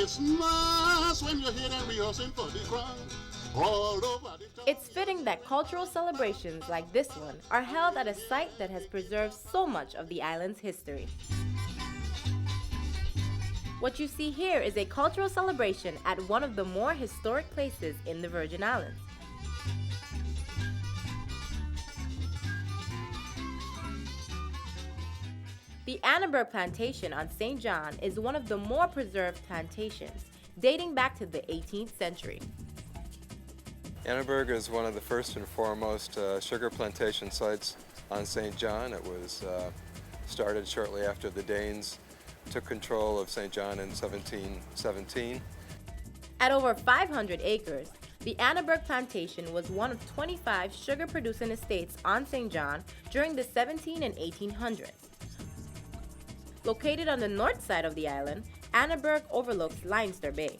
Christmas when you're here and rehearsing for the crown. All over the town. It's fitting that cultural celebrations like this one are held at a site that has preserved so much of the island's history. What you see here is a cultural celebration at one of the more historic places in the Virgin Islands. The Anneberg plantation on St. John is one of the more preserved plantations, dating back to the 18th century. Anneberg is one of the first and foremost sugar plantation sites on St. John. It was started shortly after the Danes took control of St. John in 1717. At over 500 acres, the Anneberg plantation was one of 25 sugar-producing estates on St. John during the 17 and 1800s. Located on the north side of the island, Anneberg overlooks Leinster Bay.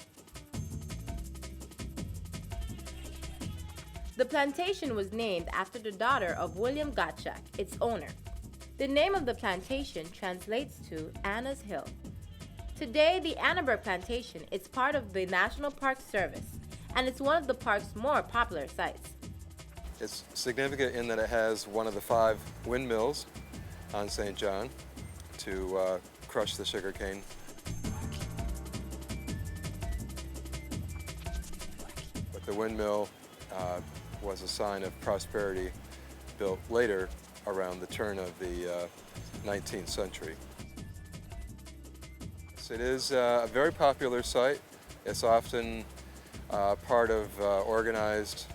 The plantation was named after the daughter of William Gottschalk, its owner. The name of the plantation translates to Anna's Hill. Today, the Anneberg plantation is part of the National Park Service, and it's one of the park's more popular sites. It's significant in that it has one of the 5 windmills on St. John to crush the sugarcane. But the windmill was a sign of prosperity built later around the turn of the 19th century. So it is a very popular site. It's often part of organized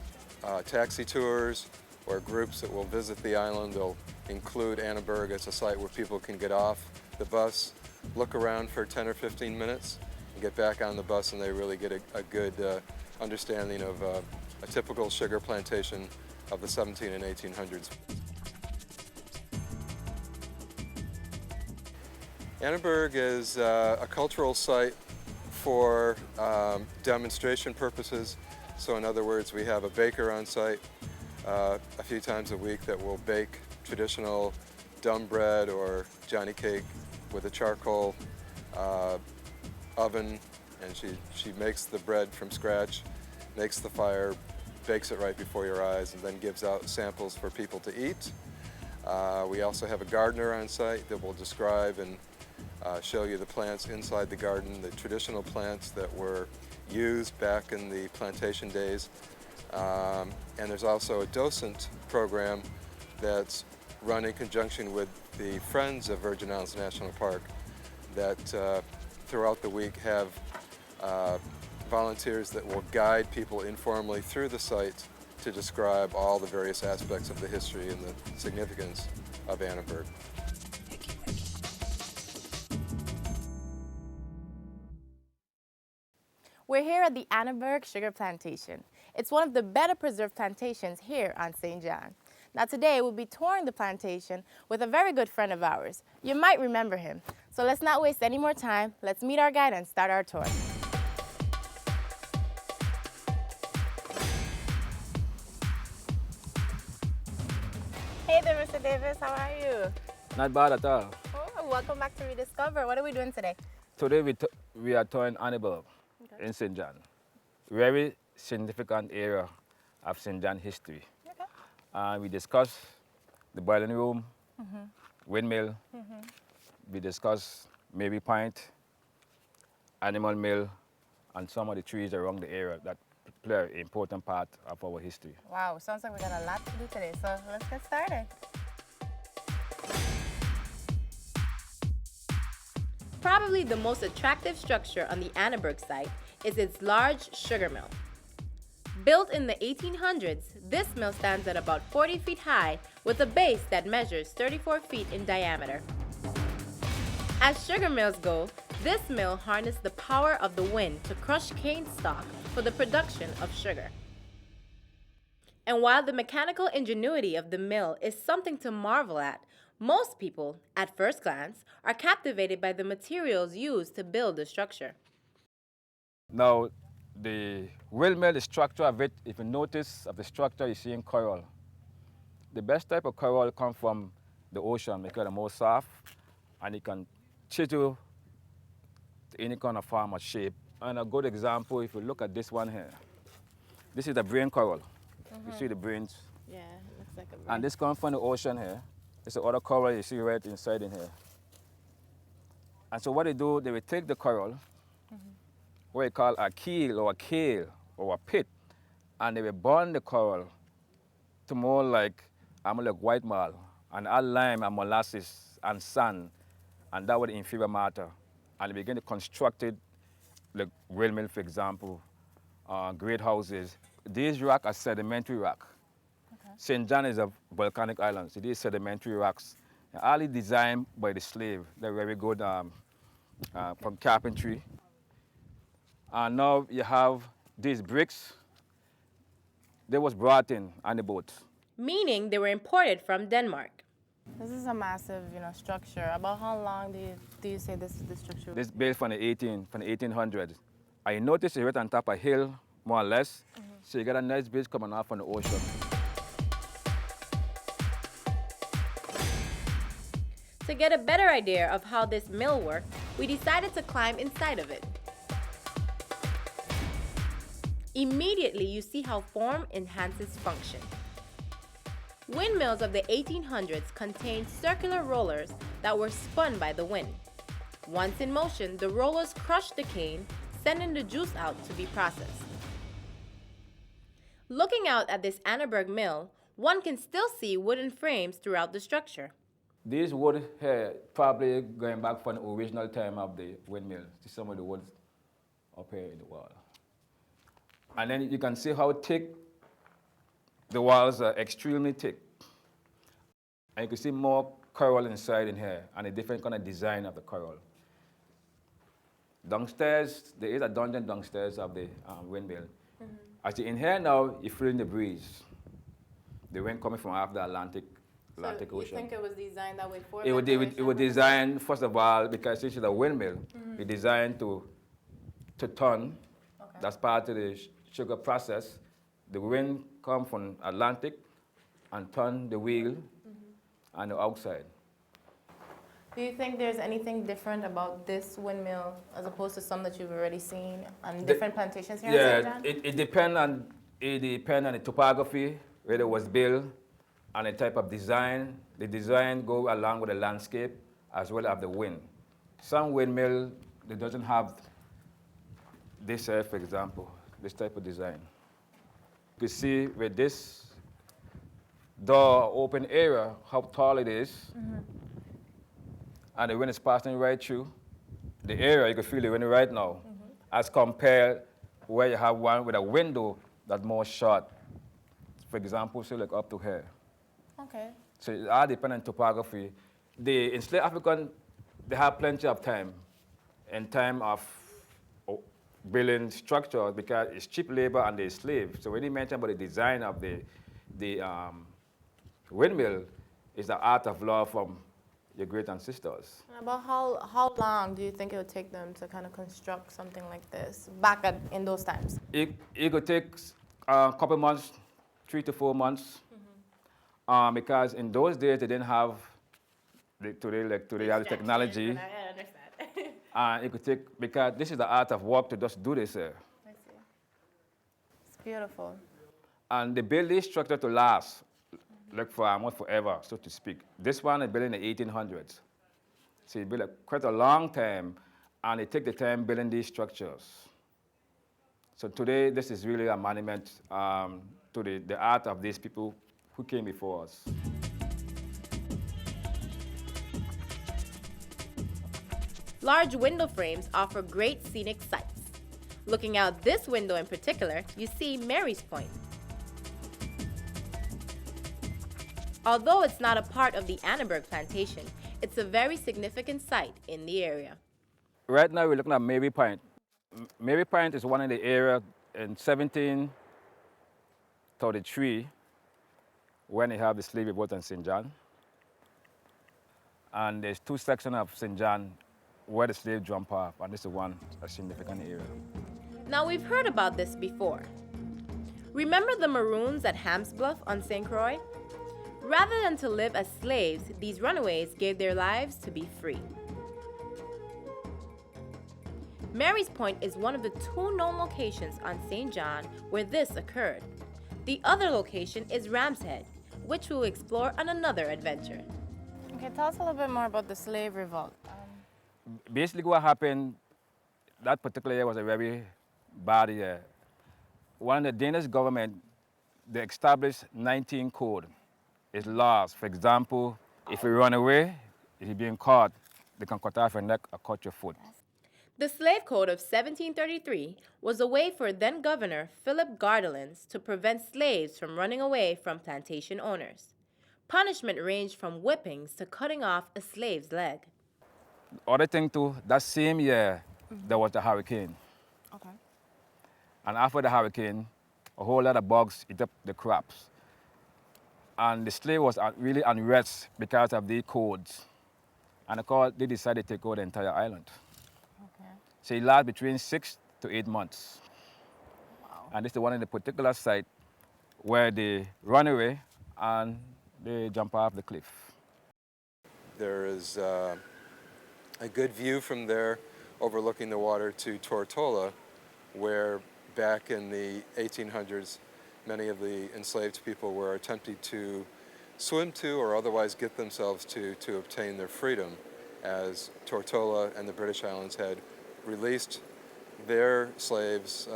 taxi tours or groups that will visit the island. They'll include Anneberg as a site where people can get off the bus, look around for 10 or 15 minutes, and get back on the bus, and they really get a good understanding of a typical sugar plantation of the 17 and 1800s. Anneberg is a cultural site for demonstration purposes. So in other words, we have a baker on site a few times a week that will bake traditional dumb bread or johnny cake with a charcoal oven, and she makes the bread from scratch, makes the fire, bakes it right before your eyes, and then gives out samples for people to eat. We also have a gardener on site that will describe and show you the plants inside the garden, the traditional plants that were used back in the plantation days. And there's also a docent program that's run in conjunction with the Friends of Virgin Islands National Park that throughout the week have volunteers that will guide people informally through the site to describe all the various aspects of the history and the significance of Anneberg. We're here at the Anneberg Sugar Plantation. It's one of the better preserved plantations here on St. John. Now today we'll be touring the plantation with a very good friend of ours. You might remember him. So let's not waste any more time. Let's meet our guide and start our tour. Hey there, Mr. Davis, how are you? Not bad at all. Oh, welcome back to Rediscover. What are we doing today? Today we are touring Anneberg in St. John. Very significant area of St. John history. Okay. We discuss the boiling room, windmill. We discuss Mary Point, animal mill, and some of the trees around the area that play an important part of our history. Wow, sounds like we got a lot to do today, so let's get started. Probably the most attractive structure on the Anneberg site is its large sugar mill. Built in the 1800s, this mill stands at about 40 feet high with a base that measures 34 feet in diameter. As sugar mills go, this mill harnessed the power of the wind to crush cane stalk for the production of sugar. And while the mechanical ingenuity of the mill is something to marvel at, most people, at first glance, are captivated by the materials used to build the structure. Now, the windmill, the structure of it, if you notice of the structure, you're seeing coral. The best type of coral comes from the ocean because it's more soft and it can chisel to any kind of form or shape And a good example, if you look at this one here, this is the brain coral. You see the brains? Yeah, it looks like a brain. And this comes from the ocean here. This is the other coral you see right inside in here. And so what they do, they will take the coral, what we call a keel or a kale or a pit, and they will burn the coral to more like white marl, and add lime and molasses and sand, and that would inferior matter. And they begin to construct it, like windmill, for example, great houses. These rocks are sedimentary rock. St. John is a volcanic island, so these sedimentary rocks are all designed by the slave. They're very good from carpentry. And now you have these bricks. They was brought in on the boat. Meaning they were imported from Denmark. This is a massive, structure. About how long do you say this is the structure? This is built from the 1800s. I noticed it's right on top of a hill, more or less. So you got a nice breeze coming off from the ocean. To get a better idea of how this mill worked, we decided to climb inside of it. Immediately, you see how form enhances function. Windmills of the 1800s contained circular rollers that were spun by the wind. Once in motion, the rollers crushed the cane, sending the juice out to be processed. Looking out at this Anneberg mill, one can still see wooden frames throughout the structure. These wood here, probably going back from the original time of the windmill. See some of the woods up here in the wall. And then you can see how thick the walls are, extremely thick. And you can see more coral inside in here and a different kind of design of the coral. Downstairs, there is a dungeon downstairs of the windmill. As you're in here now, you're feeling the breeze. The wind coming from off the Atlantic Ocean. You think it was designed that way for it was designed, first of all, because this is a windmill. It's designed to turn. Okay. That's part of the sugar process. The wind comes from Atlantic and turn the wheel on the outside. Do you think there's anything different about this windmill as opposed to some that you've already seen on different plantations here in St. John? It depends on the topography, where it was built, and the type of design. The design go along with the landscape as well as the wind. Some windmill, they doesn't have this here, for example, this type of design. You can see with this door open area, how tall it is. And the wind is passing right through the area. You can feel the wind right now, as compared where you have one with a window that's more short. For example, say like up to here. Okay. So it all depends on topography. The enslaved African, they have plenty of time in time of building structure because it's cheap labor and they're slaves. So when you mention about the design of the windmill, it's the art of law from your great ancestors. And about how long do you think it would take them to kind of construct something like this back in those times? It could take a couple months, 3 to 4 months, because in those days they didn't have today have the technology. I understand. It could take, because this is the art of work to just do this here. I see. It's beautiful. And they build this structure to last, like for almost forever, so to speak. This one is built in the 1800s. So it built quite a long time, and they take the time building these structures. So today, this is really a monument to the art of these people who came before us. Large window frames offer great scenic sights. Looking out this window in particular, you see Mary's Point. Although it's not a part of the Anneberg plantation, it's a very significant site in the area. Right now, we're looking at Mary Point. Mary Point is one in the area in 1733 when they have the slave revolt in St. John. And there's 2 sections of St. John where the slave jump off, and this is a significant area. Now, we've heard about this before. Remember the Maroons at Ham's Bluff on St. Croix? Rather than to live as slaves, these runaways gave their lives to be free. Mary's Point is one of the 2 known locations on St. John where this occurred. The other location is Ram's Head, which we'll explore on another adventure. Okay, tell us a little bit more about the slave revolt. Basically what happened, that particular year was a very bad year. One of the Danish government, they established 19 code. It's laws. For example, if you run away, if you're being caught, they can cut off your neck or cut your foot. The Slave Code of 1733 was a way for then Governor Philip Gardelins to prevent slaves from running away from plantation owners. Punishment ranged from whippings to cutting off a slave's leg. Other thing too, that same year, there was the hurricane. Okay. And after the hurricane, a whole lot of bugs eat up the crops. And the slave was really unrest because of the codes. And they decided to take over the entire island. Okay. So it lasted between 6 to 8 months. Wow. And this is the one in the particular site where they run away and they jump off the cliff. There is a good view from there overlooking the water to Tortola, where back in the 1800s, many of the enslaved people were attempting to swim to or otherwise get themselves to obtain their freedom, as Tortola and the British Islands had released their slaves,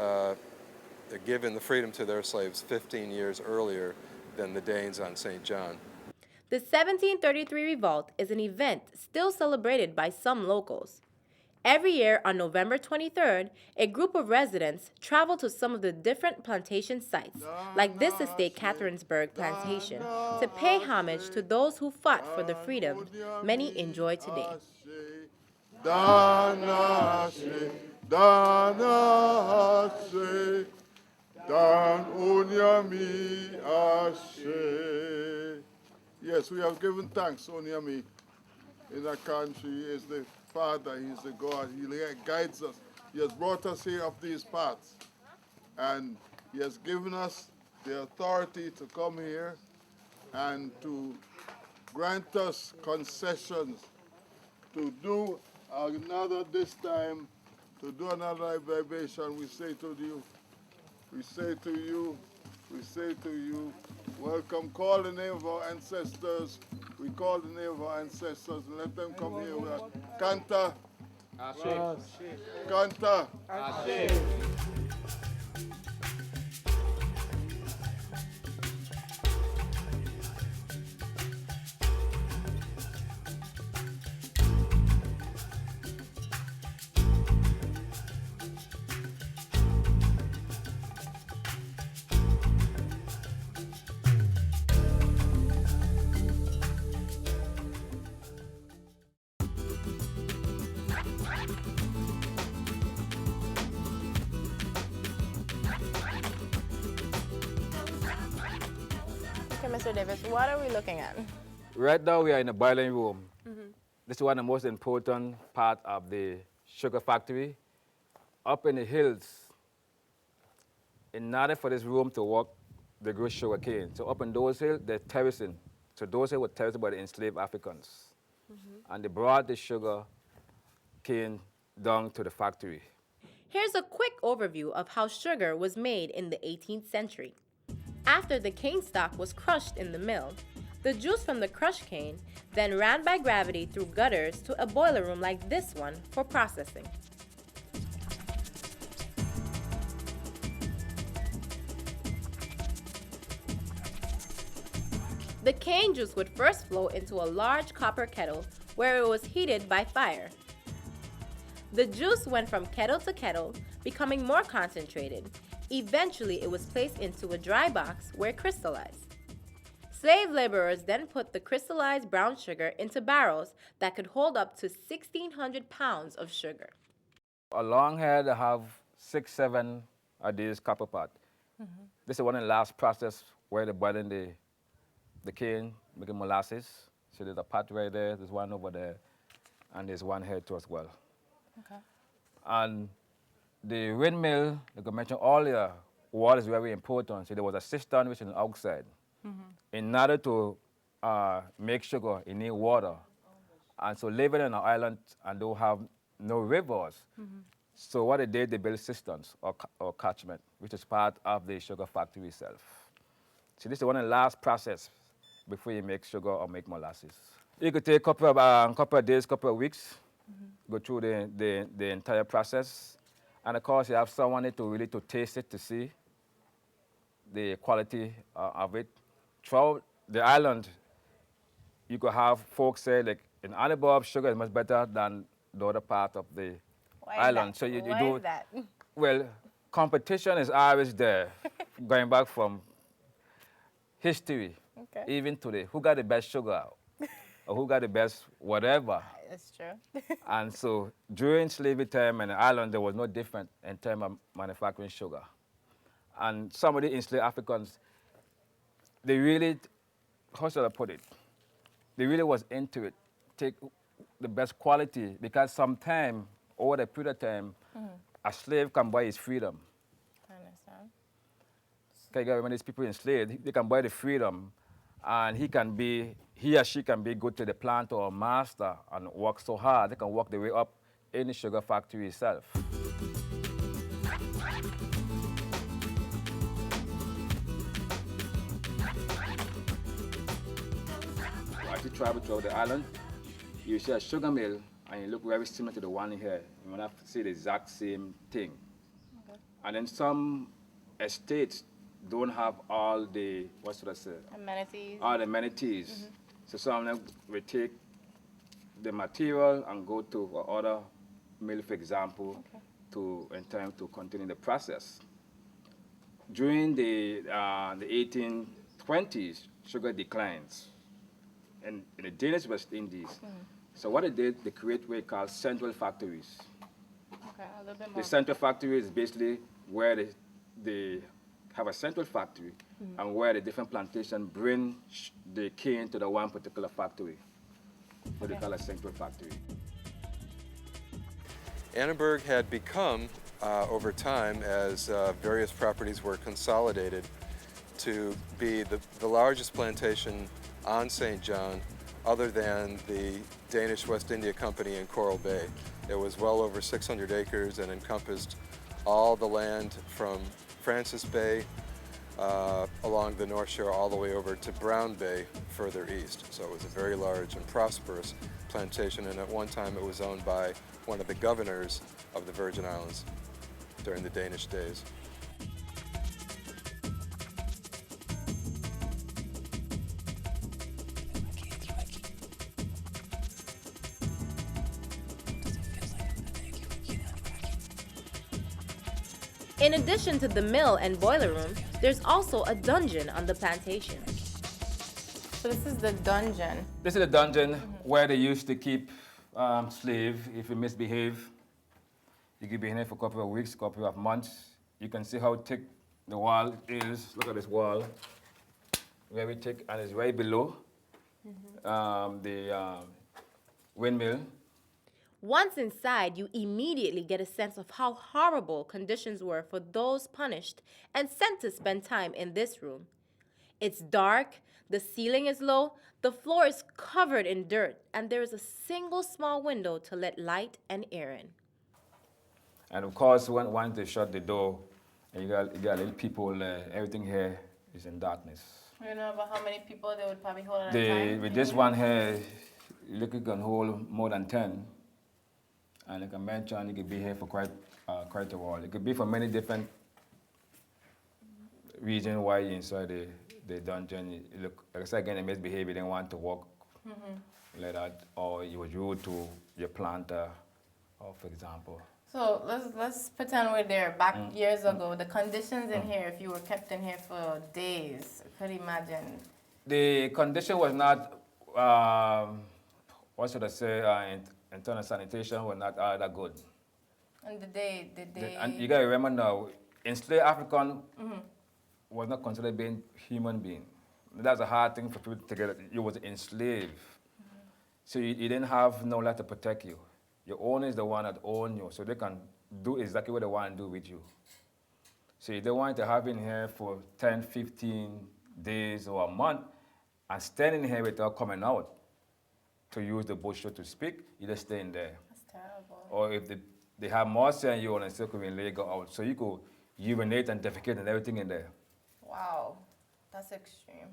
given the freedom to their slaves 15 years earlier than the Danes on St. John. The 1733 revolt is an event still celebrated by some locals. Every year on November 23rd, a group of residents travel to some of the different plantation sites, like this estate Catherinesburg Plantation, to pay homage to those who fought for the freedom many enjoy today. Yes, we have given thanks. Onyami in our country is the Father, He's the God. He guides us. He has brought us here up these paths. And He has given us the authority to come here and to grant us concessions to do another, this time, to do another vibration. We say to you, welcome. Call the name of our ancestors. We call the name of our ancestors and let them come here with us. Kanta. Kanta. Okay, Mr. Davis, what are we looking at? Right now we are in the boiling room. This is one of the most important part of the sugar factory. Up in the hills, in order for this room to work, they grow sugar cane. So up in those hills, they're terracing. So those hills were terraced by the enslaved Africans. And they brought the sugar cane down to the factory. Here's a quick overview of how sugar was made in the 18th century. After the cane stalk was crushed in the mill, the juice from the crushed cane then ran by gravity through gutters to a boiler room like this one for processing. The cane juice would first flow into a large copper kettle where it was heated by fire. The juice went from kettle to kettle, becoming more concentrated. Eventually, it was placed into a dry box where it crystallized. Slave laborers then put the crystallized brown sugar into barrels that could hold up to 1,600 pounds of sugar. Along here, they have 6, 7 of these copper pot. This is one of the last process where they're boiling the cane, making molasses. So there's a pot right there, there's one over there, and there's one here too as well. Okay. And the windmill, like I mentioned earlier, water is very important. So there was a cistern which is outside. In order to make sugar, you need water. And so living in an island and don't have no rivers, So what they did, they built cisterns or catchment, which is part of the sugar factory itself. So this is one of the last process before you make sugar or make molasses. It could take a couple of days, couple of weeks, go through the entire process. And of course, you have someone to really to taste it to see the quality of it. Throughout the island, you could have folks say, like, in Anneberg, sugar is much better than the other part of the island. So you Why do, is that? well, competition is always there, going back from history, Okay. even today. Who got the best sugar? Or who got the best whatever? That's true. And so during slavery time in the island, there was no different in terms of manufacturing sugar. And some of the enslaved Africans, they really, how should I put it? They really was into it, take the best quality, because sometime, over the period of time, a slave can buy his freedom. I understand. Okay, guys, when these people enslaved, they can buy the freedom, and he or she can be good to the planter or master and work so hard, they can work their way up in the sugar factory itself. As you travel throughout the island, you see a sugar mill, and you look very similar to the one here. You will not see the exact same thing. Okay. And then some estates don't have all the, what should I say? Amenities. All the amenities. So some of them will take the material and go to other mill, for example, in time to continue the process. During the 1820s, sugar declines in the Danish West Indies. So what they did, they create what we call central factories. Okay, a little bit more. The central factory is basically where they have a central factory and where the different plantations bring the cane to the one particular factory. What they call a central factory. Anneberg had become, over time, as various properties were consolidated, to be the largest plantation on St. John, other than the Danish West India Company in Coral Bay. It was well over 600 acres and encompassed all the land from Francis Bay along the North Shore all the way over to Brown Bay further east. So it was a very large and prosperous plantation, and at one time it was owned by one of the governors of the Virgin Islands during the Danish days. In addition to the mill and boiler room, there's also a dungeon on the plantation. So this is the dungeon. This is a dungeon where they used to keep slaves if you misbehave. You could be in here for a couple of weeks, couple of months. You can see how thick the wall is. Look at this wall. Very thick, and it's right below the windmill. Once inside, you immediately get a sense of how horrible conditions were for those punished and sent to spend time in this room. It's dark, the ceiling is low, the floor is covered in dirt, and there is a single small window to let light and air in. And of course, once they shut the door, and you got little people, everything here is in darkness. You know about how many people they would probably hold at a time? With this one here, you can hold more than 10. And like I mentioned, you could be here for quite a while. It could be for many different reasons why you're inside the dungeon. You look, like I said again, they misbehave, you didn't want to walk like that, or you was rude to your planter, or for example. So let's pretend we're there back years ago. The conditions in here, if you were kept in here for days, I could imagine. The condition was not, what should I say, internal sanitation was not all that good. And did they? And you gotta remember now, enslaved African was not considered being human being. That's a hard thing for people to get. You was enslaved. So you didn't have no one to protect you. Your owner is the one that owns you, so they can do exactly what they want to do with you. So you don't want to have in here for 10, 15 days or a month and standing here without coming out to use the bush to speak, you just stay in there. That's terrible. Or if the they have more say on you on a circle when they go out. So you could urinate and defecate and everything in there. Wow, that's extreme.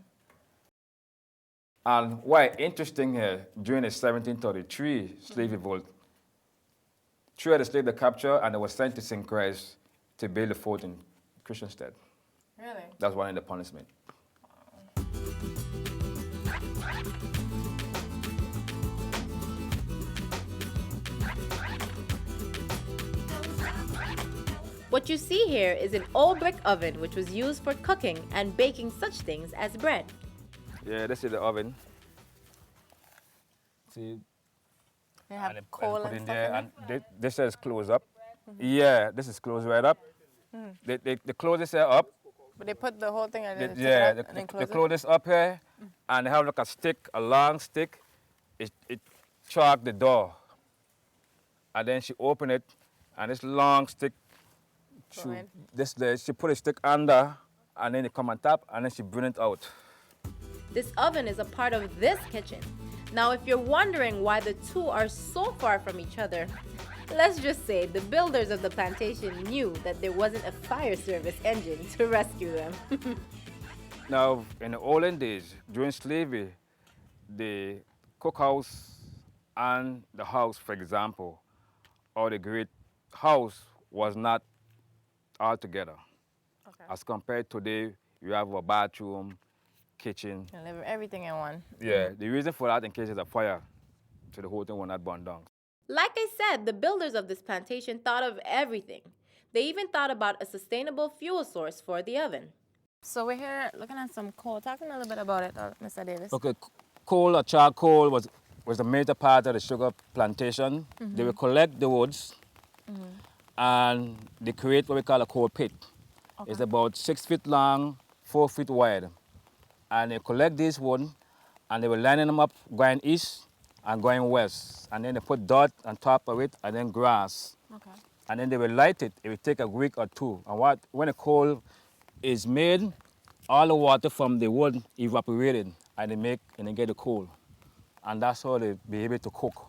And why interesting here, during the 1733 slave revolt, three of the slaves they captured and they were sent to St. Christ to build a fort in Christianstead. Really? That's one of the punishment. What you see here is an old brick oven which was used for cooking and baking such things as bread. Yeah, this is the oven. See, They have and it- coal put and in stuff there, in and it? this is closed up. Yeah, this is closed right up. They close this here up. But they put the whole thing and then Yeah, take it out and then they close close this up here, and they have like a stick, a long stick. It chalk the door, and then she open it, and this long stick, Go ahead. she put a stick under, and then it come on top, and then she bring it out. This oven is a part of this kitchen. Now, if you're wondering why the two are so far from each other, let's just say the builders of the plantation knew that there wasn't a fire service engine to rescue them. Now, in the olden days, during slavery, the cookhouse and the house, for example, or the great house was not all together. Okay. As compared to today, you have a bathroom, kitchen. Everything in one. Yeah, the reason for that in case there's a fire, so the whole thing will not burn down. Like I said, the builders of this plantation thought of everything. They even thought about a sustainable fuel source for the oven. So we're here looking at some coal. Talk to me a little bit about it, Mr. Davis. Okay, coal or charcoal was a major part of the sugar plantation. They will collect the woods and they create what we call a coal pit. Okay. It's about 6 feet long, 4 feet wide. And they collect this wood and they will lining them up going east and going west. And then they put dirt on top of it and then grass. Okay. And then they will light it. It will take a week or two. And when the coal is made, all the water from the wood evaporated and they get the coal. And that's how they be able to cook.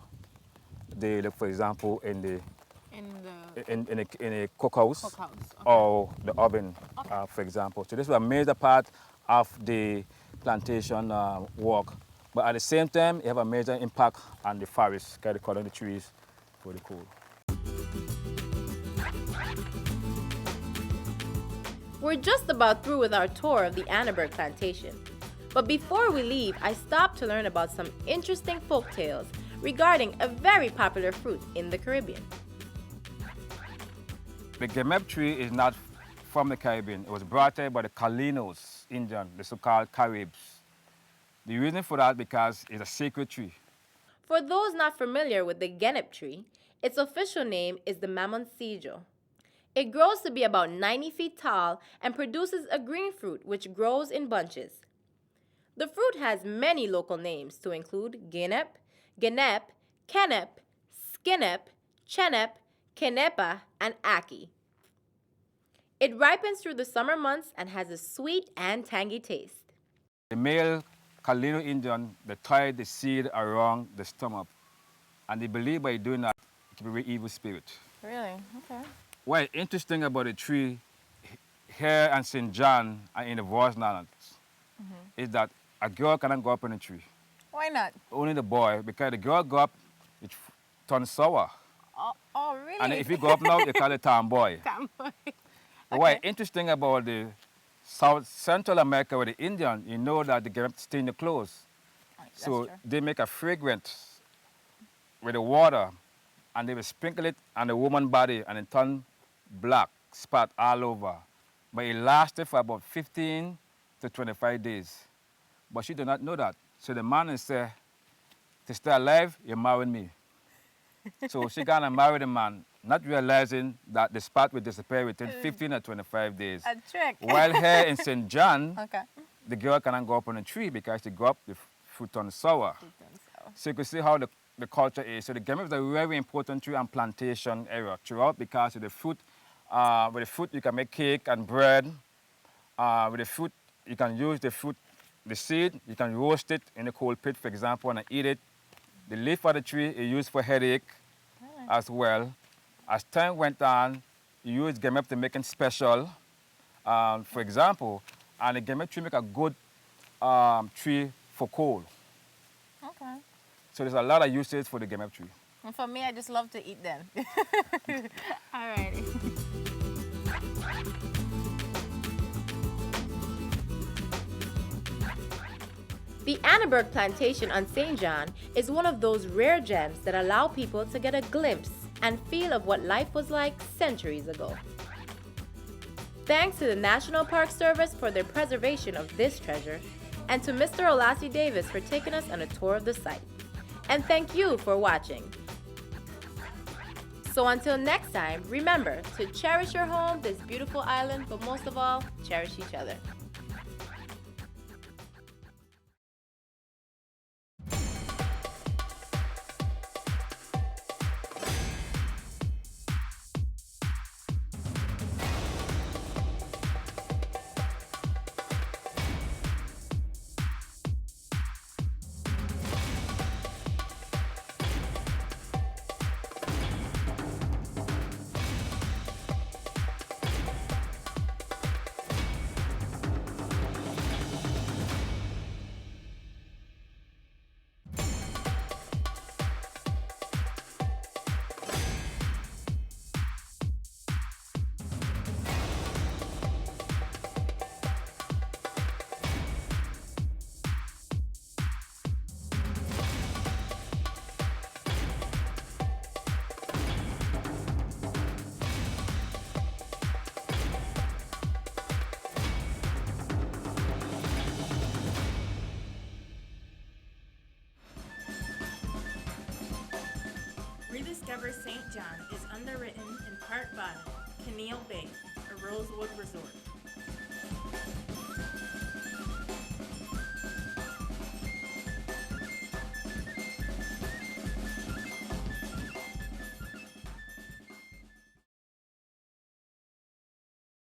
They look, for example, in a cookhouse, Cookhouse, okay. or the oven, for example. So this was a major part of the plantation work. But at the same time, it have a major impact on the forest, because they cut down the trees for the coal. We're just about through with our tour of the Anneberg plantation. But before we leave, I stopped to learn about some interesting folk tales regarding a very popular fruit in the Caribbean. The gemep tree is not from the Caribbean. It was brought here by the Calinos, Indian, the so-called Caribs. The reason for that because it's a sacred tree. For those not familiar with the genep tree, its official name is the mamoncillo. It grows to be about 90 feet tall and produces a green fruit which grows in bunches. The fruit has many local names to include genep, genep, kenep, skinep, chenep, kenepa, and aki. It ripens through the summer months and has a sweet and tangy taste. The male Calino Indian, they tie the seed around the stomach. And they believe by doing that, it can be an evil spirit. Really? Okay. What's interesting about the tree here in St. John and in the Voice Islands is that a girl cannot go up in a tree. Why not? Only the boy, because the girl go up, it turns sour. Oh, really? And if you go up now, you call it tomboy. Tomboy. But what's interesting about the South Central America with the Indian, you know that they get stain the clothes. So they make a fragrance with the water and they will sprinkle it on the woman's body and it turn black, spot all over. But it lasted for about 15 to 25 days. But she did not know that. So the man said, to stay alive, you marry me. So she gonna marry the man, not realizing that the spot will disappear within 15 or 25 days. A trick. While here in St. John, Okay. the girl cannot go up on a tree because she go up, the fruit turns sour. So you can see how the culture is. So the gemep is a very important tree and plantation area throughout because of the fruit. With the fruit, you can make cake and bread. With the fruit, you can use the fruit, the seed, you can roast it in the coal pit, for example, and eat it. The leaf of the tree is used for headache as well. As time went on, you use game up to making special. For example, and the game up tree make a good tree for coal. Okay. So there's a lot of uses for the game up tree. And for me, I just love to eat them. All righty. The Anneberg plantation on St. John is one of those rare gems that allow people to get a glimpse and feel of what life was like centuries ago. Thanks to the National Park Service for their preservation of this treasure, and to Mr. Olasee Davis for taking us on a tour of the site. And thank you for watching. So until next time, remember to cherish your home, this beautiful island, but most of all, cherish each other. Rediscover St. John is underwritten in part by Keneal Bay, a Rosewood resort.